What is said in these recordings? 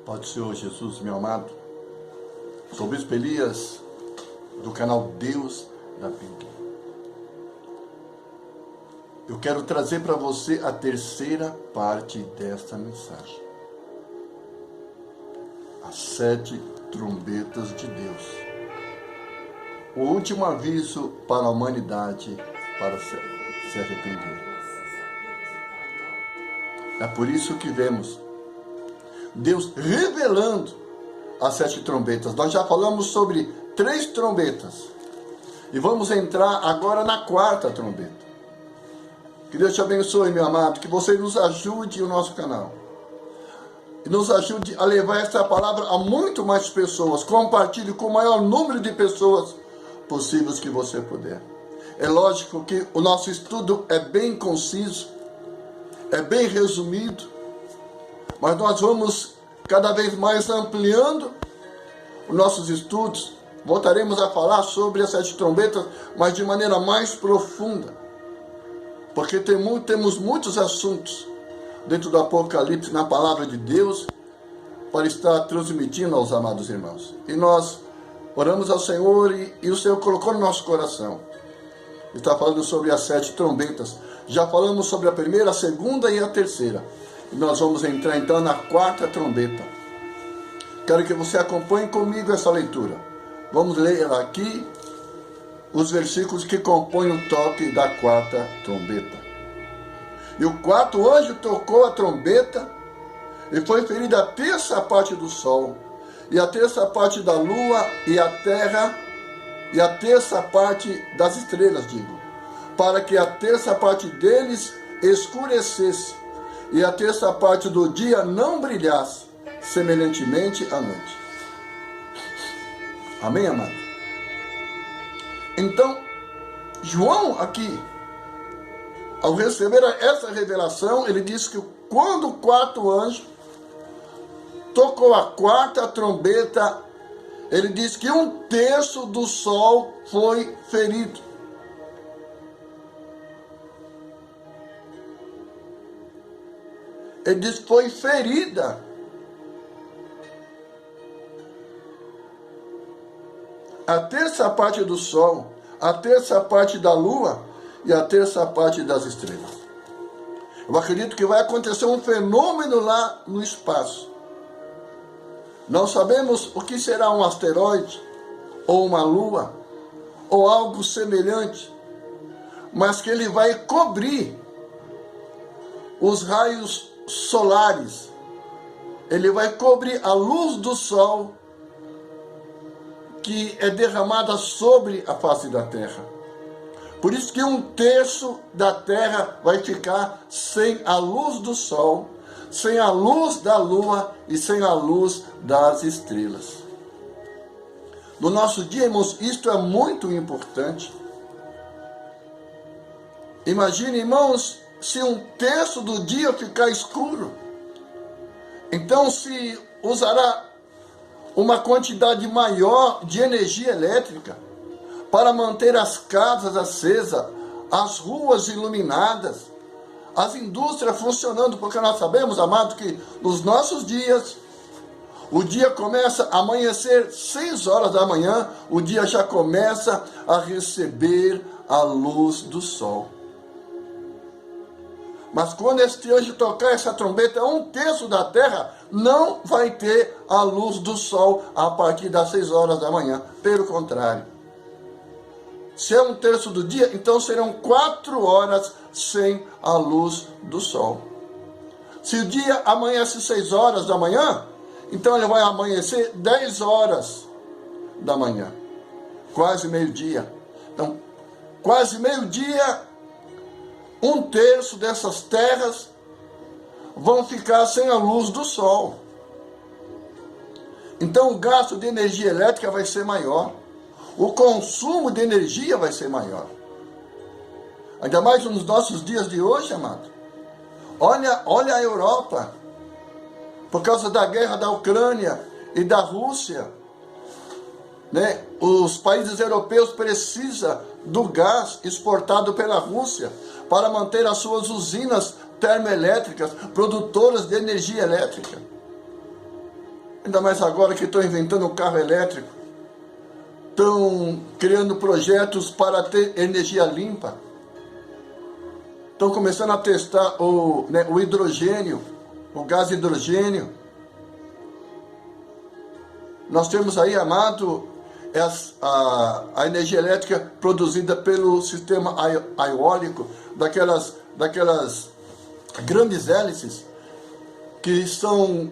Pai do Senhor Jesus, meu amado, sou o Bispo Elias, do canal Deus da Bíblia. Eu quero trazer para você a terceira parte desta mensagem. As 7 trombetas de Deus. O último aviso para a humanidade para se arrepender. É por isso que vemos Deus revelando as 7 trombetas. Nós já falamos sobre 3 trombetas. E vamos entrar agora na 4ª trombeta. Que Deus te abençoe, meu amado. Que você nos ajude o nosso canal. E nos ajude a levar essa palavra a muito mais pessoas. Compartilhe com o maior número de pessoas possíveis que você puder. É lógico que o nosso estudo é bem conciso. É bem resumido. Mas nós vamos cada vez mais ampliando os nossos estudos. Voltaremos a falar sobre as 7 trombetas, mas de maneira mais profunda. Porque temos muitos assuntos dentro do Apocalipse, na palavra de Deus, para estar transmitindo aos amados irmãos. E nós oramos ao Senhor e o Senhor colocou no nosso coração. Está falando sobre as 7 trombetas. Já falamos sobre a primeira, a segunda e a terceira. E nós vamos entrar então na 4ª trombeta. Quero que você acompanhe comigo essa leitura. Vamos ler aqui os versículos que compõem o toque da 4ª trombeta. E o 4º anjo tocou a trombeta, e foi ferida a terça parte do sol, e a terça parte da lua, e a terra, e a terça parte das estrelas, para que a terça parte deles escurecesse, e a terça parte do dia não brilhasse, semelhantemente à noite. Amém, amado? Então, João aqui, ao receber essa revelação, ele disse que quando o 4º anjo tocou a 4ª trombeta, ele disse que 1/3 do sol foi ferido. Ele diz que foi ferida. A terça parte do sol, a terça parte da lua e a terça parte das estrelas. Eu acredito que vai acontecer um fenômeno lá no espaço. Não sabemos o que será um asteroide, ou uma lua, ou algo semelhante, mas que ele vai cobrir os raios solares, ele vai cobrir a luz do sol que é derramada sobre a face da terra. Por isso que 1/3 da terra vai ficar sem a luz do sol, sem a luz da lua e sem a luz das estrelas. No nosso dia, irmãos, isto é muito importante. Imagine, irmãos, se 1/3 do dia ficar escuro, então se usará uma quantidade maior de energia elétrica para manter as casas acesas, as ruas iluminadas, as indústrias funcionando, porque nós sabemos, amados, que nos nossos dias, o dia começa a amanhecer 6 horas da manhã, o dia já começa a receber a luz do sol. Mas quando este anjo tocar essa trombeta, 1/3 da terra não vai ter a luz do sol a partir das 6 horas da manhã. Pelo contrário. Se é 1/3 do dia, então serão 4 horas sem a luz do sol. Se o dia amanhece 6 horas da manhã, então ele vai amanhecer 10 horas da manhã. Quase meio-dia. Então, quase meio-dia, 1/3 dessas terras vão ficar sem a luz do sol. Então o gasto de energia elétrica vai ser maior. O consumo de energia vai ser maior. Ainda mais nos nossos dias de hoje, amado. Olha a Europa. Por causa da guerra da Ucrânia e da Rússia, né? Os países europeus precisam do gás exportado pela Rússia para manter as suas usinas termoelétricas, produtoras de energia elétrica. Ainda mais agora que estão inventando um carro elétrico. Estão criando projetos para ter energia limpa. Estão começando a testar o hidrogênio, o gás hidrogênio. Nós temos aí, amado, a energia elétrica produzida pelo sistema eólico, daquelas grandes hélices que são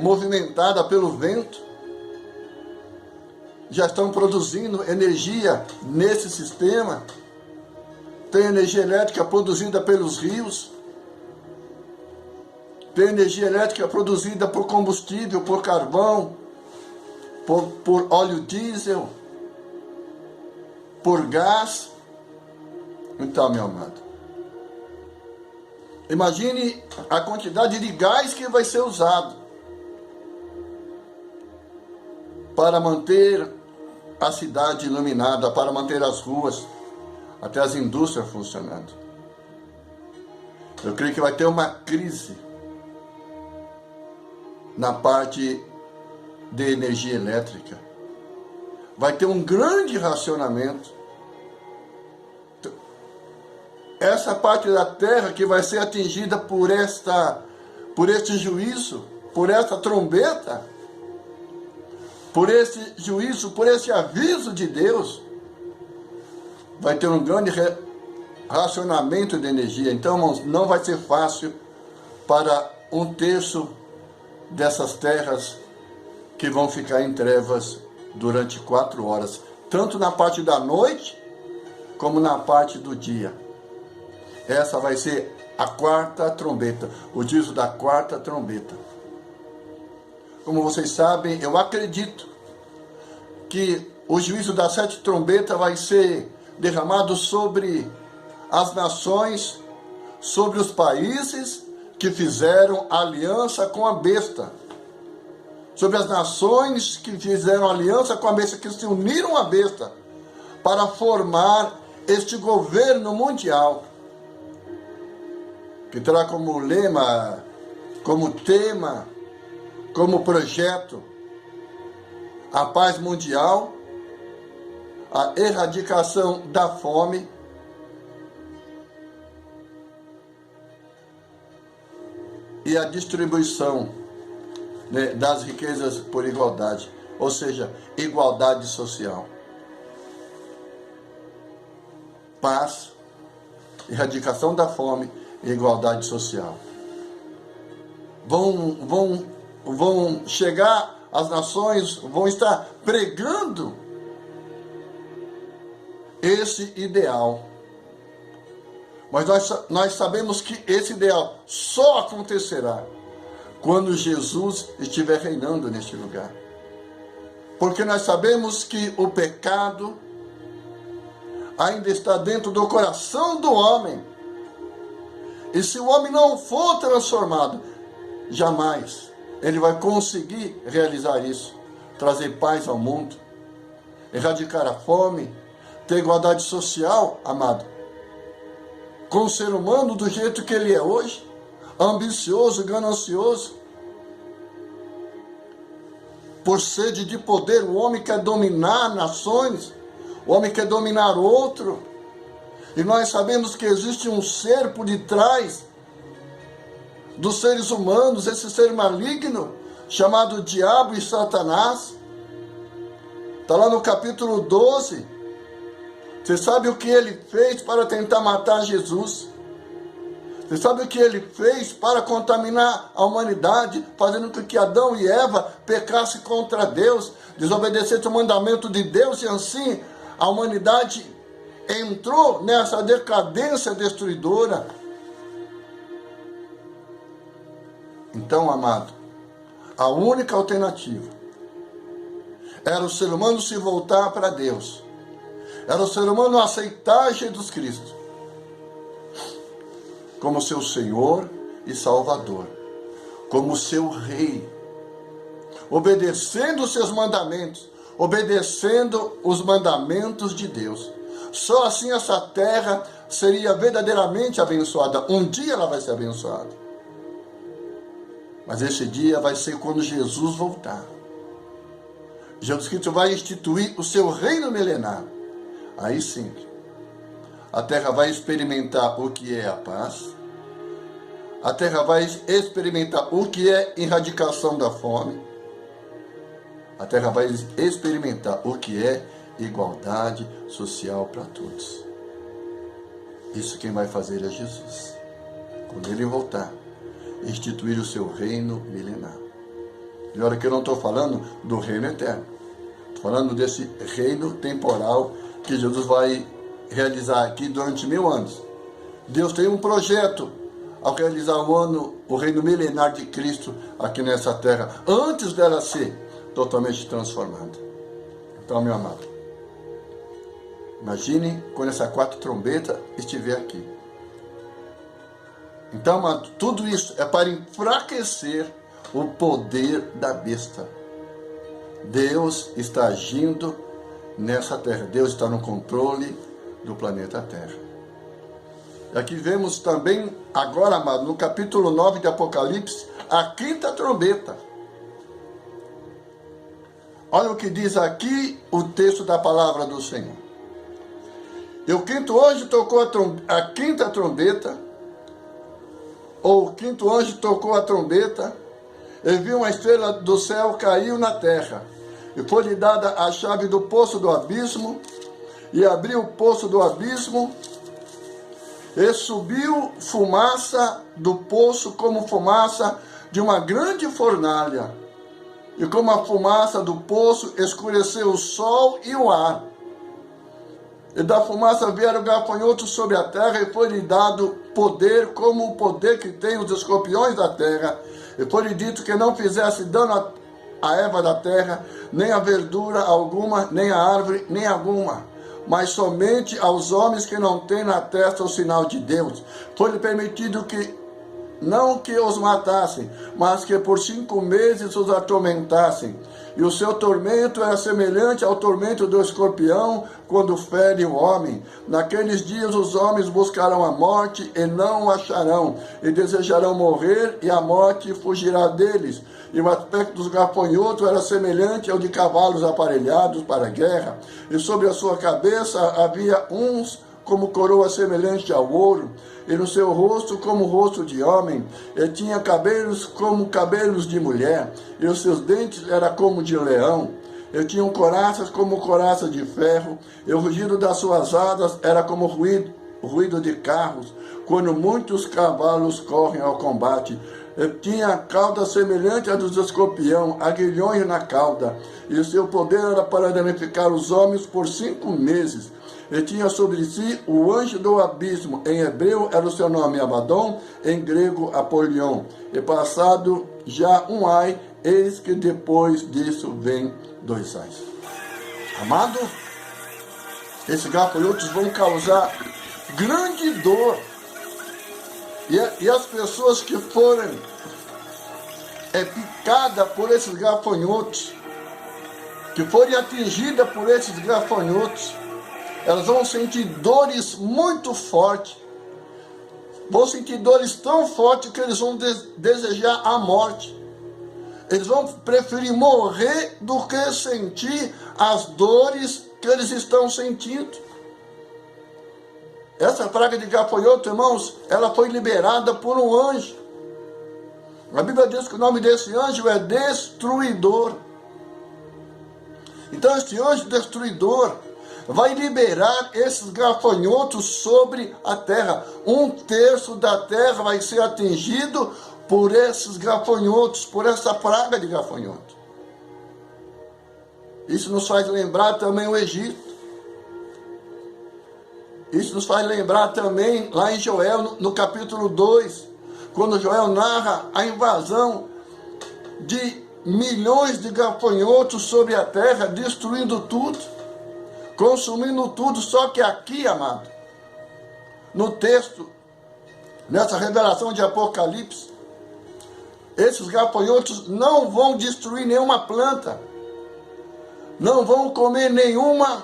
movimentadas pelo vento. Já estão produzindo energia nesse sistema. Tem energia elétrica produzida pelos rios. Tem energia elétrica produzida por combustível, por carvão, por óleo diesel, por gás. Então, meu amado, imagine a quantidade de gás que vai ser usado para manter a cidade iluminada, para manter as ruas, até as indústrias funcionando. Eu creio que vai ter uma crise na parte de energia elétrica. Vai ter um grande racionamento. Essa parte da terra que vai ser atingida por este juízo, por essa trombeta, por esse juízo, por esse aviso de Deus, vai ter um grande racionamento de energia. Então, irmãos, não vai ser fácil para 1/3 dessas terras que vão ficar em trevas durante 4 horas, tanto na parte da noite, como na parte do dia. Essa vai ser a 4ª trombeta, o juízo da 4ª trombeta. Como vocês sabem, eu acredito que o juízo da 7ª trombeta vai ser derramado sobre as nações, sobre os países que fizeram aliança com a besta, sobre as nações que fizeram aliança com a besta, que se uniram à besta para formar este governo mundial, que terá como lema, como tema, como projeto, a paz mundial, a erradicação da fome e a distribuição, né, das riquezas por igualdade, ou seja, igualdade social. Paz, erradicação da fome e igualdade social. Vão chegar as nações, vão estar pregando esse ideal. Mas nós sabemos que esse ideal só acontecerá quando Jesus estiver reinando neste lugar. Porque nós sabemos que o pecado ainda está dentro do coração do homem. E se o homem não for transformado, jamais ele vai conseguir realizar isso. Trazer paz ao mundo, erradicar a fome, ter igualdade social, amado, com o ser humano do jeito que ele é hoje, ambicioso, ganancioso, por sede de poder. O homem quer dominar nações, o homem quer dominar outro, e nós sabemos que existe um ser por detrás dos seres humanos, esse ser maligno, chamado Diabo e Satanás. Está lá no capítulo 12. Você sabe o que ele fez para tentar matar Jesus? Você sabe o que ele fez para contaminar a humanidade, fazendo com que Adão e Eva pecassem contra Deus, desobedecessem o mandamento de Deus, e assim a humanidade entrou nessa decadência destruidora. Então, amado, a única alternativa era o ser humano se voltar para Deus. Era o ser humano aceitar Jesus Cristo como seu Senhor e Salvador, como seu Rei, obedecendo os seus mandamentos, obedecendo os mandamentos de Deus. Só assim essa terra seria verdadeiramente abençoada. Um dia ela vai ser abençoada. Mas esse dia vai ser quando Jesus voltar. Jesus Cristo vai instituir o seu reino milenar. Aí sim, a terra vai experimentar o que é a paz. A terra vai experimentar o que é erradicação da fome. A terra vai experimentar o que é igualdade social para todos. Isso quem vai fazer é Jesus. Quando ele voltar, instituir o seu reino milenar. E olha que eu não estou falando do reino eterno. Estou falando desse reino temporal que Jesus vai realizar aqui durante 1000 anos. Deus tem um projeto ao realizar o reino milenar de Cristo aqui nessa terra, antes dela ser totalmente transformada. Então, meu amado, imagine quando essa 4 trombeta estiver aqui. Então, amado, tudo isso é para enfraquecer o poder da besta. Deus está agindo nessa terra. Deus está no controle do planeta Terra. E aqui vemos também, agora, amado, no capítulo 9 de Apocalipse, a 5ª trombeta. Olha o que diz aqui o texto da palavra do Senhor. E o 5º anjo tocou a 5ª trombeta, ou o 5º anjo tocou a trombeta, e viu uma estrela do céu caiu na terra, e foi-lhe dada a chave do poço do abismo, e abriu o poço do abismo, e subiu fumaça do poço como fumaça de uma grande fornalha, e como a fumaça do poço escureceu o sol e o ar. E da fumaça vieram gafanhotos sobre a terra, e foi-lhe dado poder, como o poder que tem os escorpiões da terra. E foi-lhe dito que não fizesse dano a erva da terra, nem a verdura alguma, nem a árvore, nem alguma, mas somente aos homens que não têm na testa o sinal de Deus. Foi-lhe permitido que não que os matassem, mas que por 5 meses os atormentassem. E o seu tormento era semelhante ao tormento do escorpião quando fere o homem. Naqueles dias os homens buscarão a morte e não o acharão, e desejarão morrer, e a morte fugirá deles. E o aspecto dos gafanhotos era semelhante ao de cavalos aparelhados para a guerra, e sobre a sua cabeça havia uns como coroa semelhante ao ouro, e no seu rosto como o rosto de homem, e tinha cabelos como cabelos de mulher, e os seus dentes eram como de leão, e tinham coraças como coraças de ferro, e o rugido das suas asas era como ruído de carros, quando muitos cavalos correm ao combate. E tinha a cauda semelhante à dos escorpião, aguilhões na cauda, e o seu poder era para danificar os homens por 5 meses. E tinha sobre si o anjo do abismo, em hebreu era o seu nome Abaddon, em grego Apolion. E passado já um ai, eis que depois disso vem 2 ais. Amado, esses gafanhotos vão causar grande dor. E as pessoas que forem picadas por esses gafanhotos, que forem atingidas por esses gafanhotos, elas vão sentir dores muito fortes. Vão sentir dores tão fortes que eles vão desejar a morte. Eles vão preferir morrer do que sentir as dores que eles estão sentindo. Essa praga de gafanhoto, irmãos, ela foi liberada por um anjo. A Bíblia diz que o nome desse anjo é Destruidor. Então este anjo destruidor vai liberar esses gafanhotos sobre a terra. 1/3 da terra vai ser atingido por esses gafanhotos, por essa praga de gafanhoto. Isso nos faz lembrar também o Egito. Isso nos faz lembrar também lá em Joel, no capítulo 2, quando Joel narra a invasão de milhões de gafanhotos sobre a terra, destruindo tudo, consumindo tudo. Só que aqui, amado, no texto, nessa revelação de Apocalipse, esses gafanhotos não vão destruir nenhuma planta, não vão comer nenhuma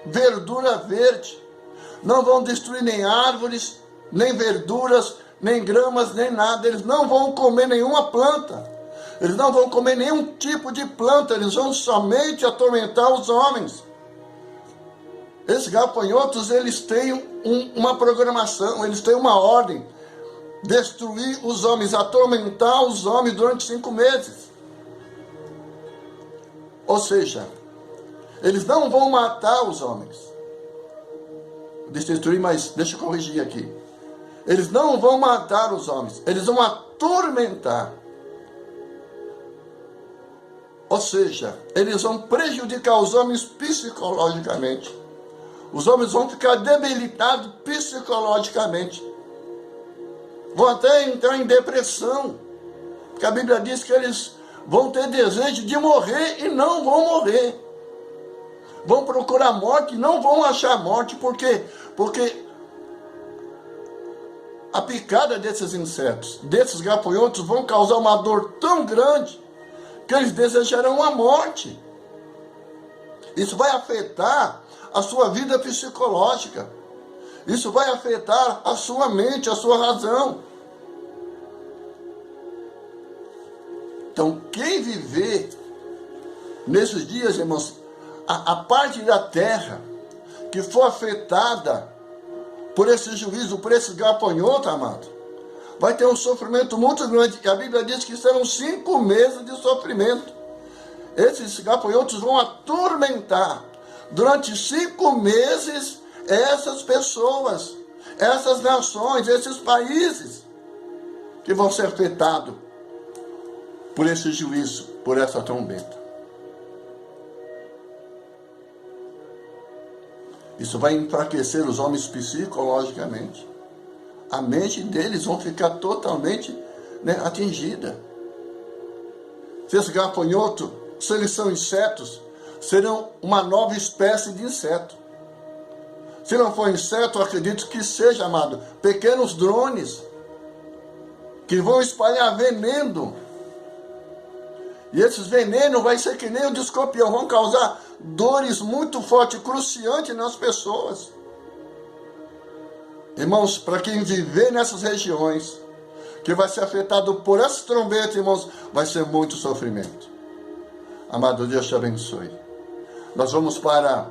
verdura verde, não vão destruir nem árvores, nem verduras, nem gramas, nem nada. Eles não vão comer nenhuma planta. Eles não vão comer nenhum tipo de planta. Eles vão somente atormentar os homens. Esses gafanhotos, eles têm uma programação, eles têm uma ordem. Destruir os homens, atormentar os homens durante 5 meses. Ou seja, eles não vão matar os homens. Destruir, mas deixa eu corrigir aqui. Eles não vão matar os homens, eles vão atormentar. Ou seja, eles vão prejudicar os homens psicologicamente. Os homens vão ficar debilitados psicologicamente. Vão até entrar em depressão. Porque a Bíblia diz que eles vão ter desejo de morrer e não vão morrer. Vão procurar morte e não vão achar morte. Por quê? Porque a picada desses insetos, desses gafanhotos, vão causar uma dor tão grande que eles desejarão a morte. Isso vai afetar a sua vida psicológica. Isso vai afetar a sua mente, a sua razão. Então, quem viver nesses dias, irmãos, a parte da terra que for afetada por esse juízo, por esse gafanhoto, amado, vai ter um sofrimento muito grande. E a Bíblia diz que serão 5 meses de sofrimento. Esses gafanhotos vão atormentar durante 5 meses essas pessoas, essas nações, esses países que vão ser afetados por esse juízo, por essa trombeta. Isso vai enfraquecer os homens psicologicamente. A mente deles vão ficar totalmente atingida. Se esse gafanhoto, se eles são insetos, serão uma nova espécie de inseto. Se não for inseto, eu acredito que seja, amado, pequenos drones que vão espalhar veneno. E esses venenos vai ser que nem o de escorpião, vão causar dores muito fortes, cruciantes nas pessoas. Irmãos, para quem viver nessas regiões, que vai ser afetado por essa trombeta, irmãos, vai ser muito sofrimento. Amado, Deus te abençoe. Nós vamos para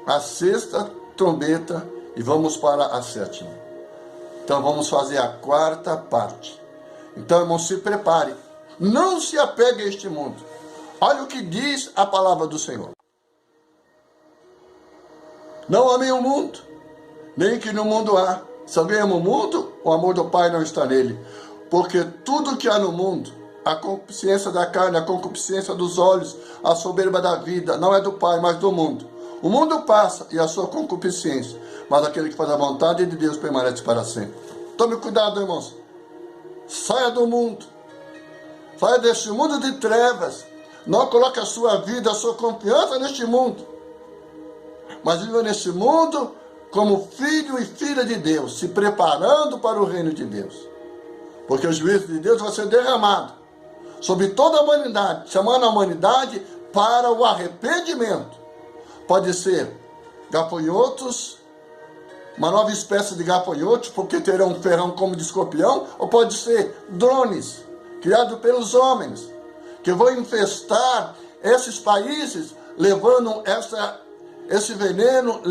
a 6ª trombeta e vamos para a 7ª. Então vamos fazer a 4ª parte. Então, irmãos, se prepare. Não se apegue a este mundo. Olha o que diz a palavra do Senhor. Não amem o mundo, nem que no mundo há. Se alguém ama o mundo, o amor do Pai não está nele. Porque tudo que há no mundo, a concupiscência da carne, a concupiscência dos olhos, a soberba da vida, não é do Pai, mas do mundo. O mundo passa e a sua concupiscência, mas aquele que faz a vontade de Deus permanece para sempre. Tome cuidado, irmãos. Saia do mundo. Saia deste mundo de trevas. Não coloque a sua vida, a sua confiança neste mundo. Mas viva neste mundo como filho e filha de Deus, se preparando para o reino de Deus. Porque o juízo de Deus vai ser derramado sobre toda a humanidade, chamando a humanidade para o arrependimento. Pode ser gafanhotos, uma nova espécie de gafanhotos, porque terão um ferrão como de escorpião, ou pode ser drones, criados pelos homens, que vão infestar esses países, levando esse veneno,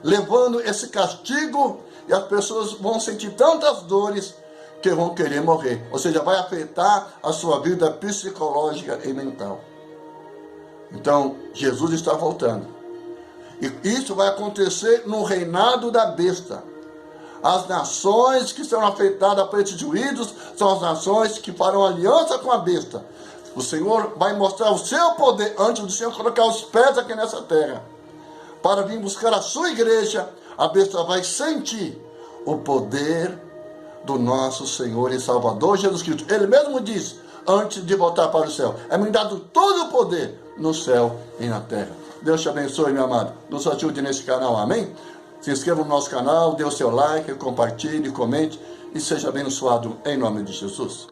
levando esse castigo, e as pessoas vão sentir tantas dores que vão querer morrer. Ou seja, vai afetar a sua vida psicológica e mental. Então, Jesus está voltando. E isso vai acontecer no reinado da besta. As nações que serão afetadas por esses juízos são as nações que farão aliança com a besta. O Senhor vai mostrar o seu poder antes do Senhor colocar os pés aqui nessa terra. Para vir buscar a sua igreja, a besta vai sentir o poder do nosso Senhor e Salvador Jesus Cristo. Ele mesmo diz, antes de voltar para o céu, é-me dado todo o poder no céu e na terra. Deus te abençoe, meu amado. Nos ajude nesse canal, amém? Se inscreva no nosso canal, dê o seu like, compartilhe, comente e seja abençoado em nome de Jesus.